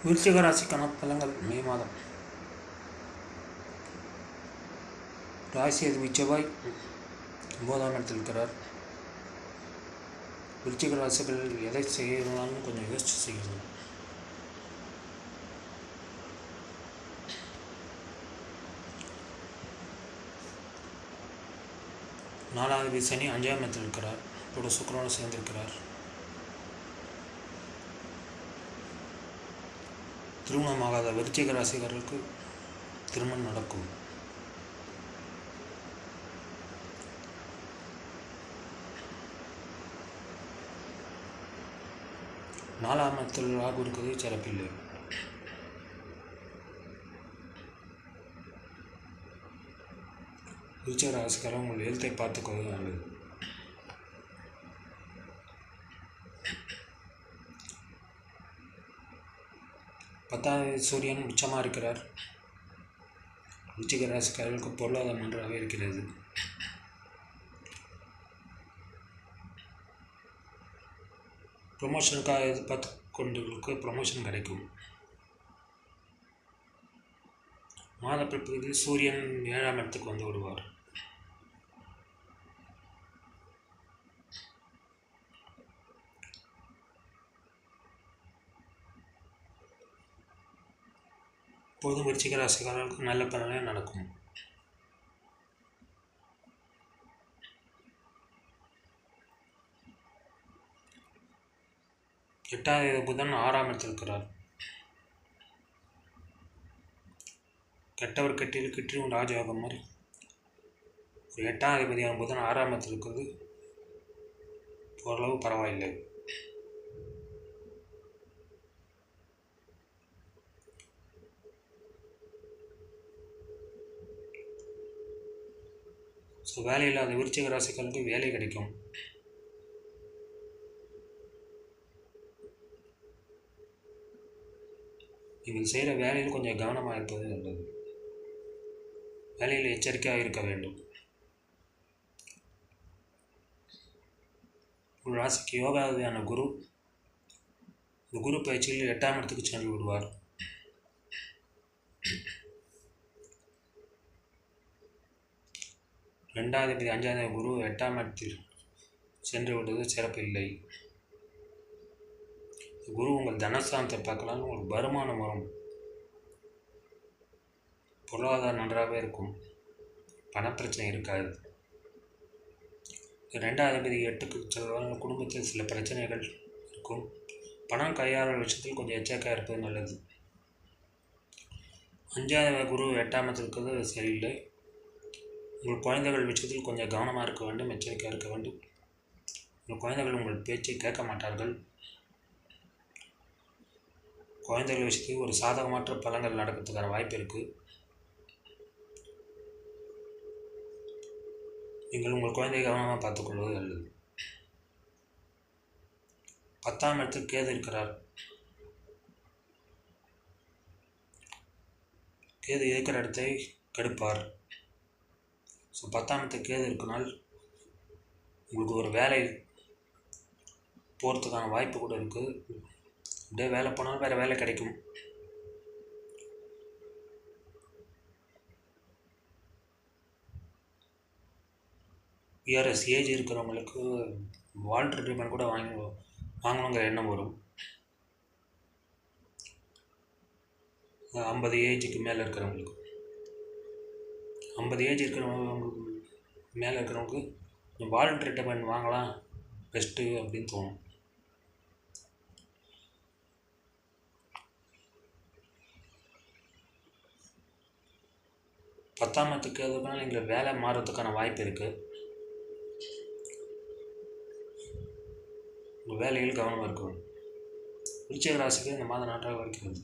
விருச்சிக ராசிக்கான பலன்கள் மே மாதம். ராசி அதிபதி செவ்வாய் 9ஆம் இடத்தில் இருக்கிறார். விருச்சிக ராசிகள் எதை செய்யணும்னு கொஞ்சம் யோசிச்சு செய்யணும். நாலாம் அதிபதி சனி 5ஆம் இடத்தில் இருக்கிறார். இப்போது சுக்கிரனோடு சேர்ந்திருக்கிறார். திருமணமாகாத விருச்சிக ராசிக்காரர்களுக்கு திருமணம் நடக்கும். நாலாம் இடத்தில் ராகு இருக்கிறது சிறப்பில்லை. விருச்சிக ராசிக்காரர் உங்கள் எழுத்தை பார்த்துக்கொள்வது நல்லது. பத்தாவது சூரியன் உச்சமாக இருக்கிறார். விருச்சிக ராசிக்காரர்களுக்கு பொருளாதாரம் நன்றாக இருக்கிறது. ப்ரொமோஷனுக்காக எதிர்பார்த்து கொண்டவர்களுக்கு ப்ரொமோஷன் கிடைக்கும். மாத பிற்பகுதியில் சூரியன் 7ஆம் இடத்துக்கு வந்து விடுவார். இப்போதும் விருச்சிக ராசிக்காரர்களுக்கு நல்ல பலனே நடக்கும். எட்டாவது புதன் 6ஆம் இடத்தில் இருக்கிறார். கெட்டவர் கெட்டில் கிட்டியும் ராஜயோகம் மாதிரி ஒரு 8ஆம் அதிபதியான புதன் 6ஆம் இடத்தில் இருக்கிறது ஓரளவு பரவாயில்லை. ஸோ வேலையில்லாத விருச்சிக ராசிக்காரர்களுக்கு வேலை கிடைக்கும். நீங்கள் செய்கிற வேலையில் கொஞ்சம் கவனமாக இருப்பது நல்லது. வேலையில் எச்சரிக்கையாக இருக்க வேண்டும். ஒரு ராசிக்கு யோகாதியான குரு இந்த குரு பயிற்சியில் 8ஆம் இடத்துக்கு சென்று விடுவார். ரெண்டாவது அதிபதி 5ஆம் குரு 8ஆம் இடத்தில் சென்று விடுவது சிறப்பில்லை. குரு உங்கள் தனஸ்தானத்தை பார்க்கலாம். உங்களுக்கு வருமானம் வரும். பொருளாதாரம் நன்றாகவே இருக்கும். பணப்பிரச்சனை இருக்காது. 2ஆம் அதிபதி 8க்கு செல்வதால் குடும்பத்தில் சில பிரச்சனைகள் இருக்கும். பணம் கையாளும் விஷயத்தில் கொஞ்சம் எச்சரிக்கையாக இருப்பது நல்லது. 5ஆவது குரு 8ஆம் இடத்தில் இருக்கிறது சரியில்லை. உங்கள் குழந்தைகள் விஷயத்தில் கொஞ்சம் கவனமாக இருக்க வேண்டும். எச்சரிக்கையாக இருக்க வேண்டும். உங்கள் குழந்தைகள் உங்கள் பேச்சை கேட்க மாட்டார்கள். குழந்தைகள் விஷயத்தில் ஒரு சாதகமற்ற பலன்கள் நடக்கிறதுக்கான வாய்ப்பு இருக்குது. நீங்கள் உங்கள் குழந்தையை கவனமாக பார்த்துக்கொள்வது நல்லது. 10ஆம் இடத்தில் கேது இருக்கிறார். கேது இருக்கிற இடத்தை கெடுப்பார். ஸோ 10ஆம் இடத்தில் கேது இருக்கனால் உங்களுக்கு ஒரு வேலை போகிறதுக்கான வாய்ப்பு கூட இருக்குது. அப்படியே வேலை போனாலும் வேறு வேலை கிடைக்கும். பிஆர்எஸ் ஏஜ் இருக்கிறவங்களுக்கு வால்டர் ட்ரீட்மெண்ட் கூட வாங்கணுங்கிற எண்ணம் வரும். 50 ஏஜுக்கு மேலே இருக்கிறவங்களுக்கு 50 ஏஜ் இருக்கிறவங்களுக்கு மேலே இருக்கிறவங்களுக்கு வால்டர் ட்ரீட்மெண்ட் வாங்கலாம் பெஸ்ட்டு அப்படின்னு தோணும். பத்தாம் இடத்துக்கு அதுக்கான எங்களை வேலை மாறுறதுக்கான வாய்ப்பு இருக்குது. உங்கள் வேலையில் கவனமாக இருக்கும். விருச்சிக ராசிக்கு இந்த மாதம் நன்றாக இருக்கிறது.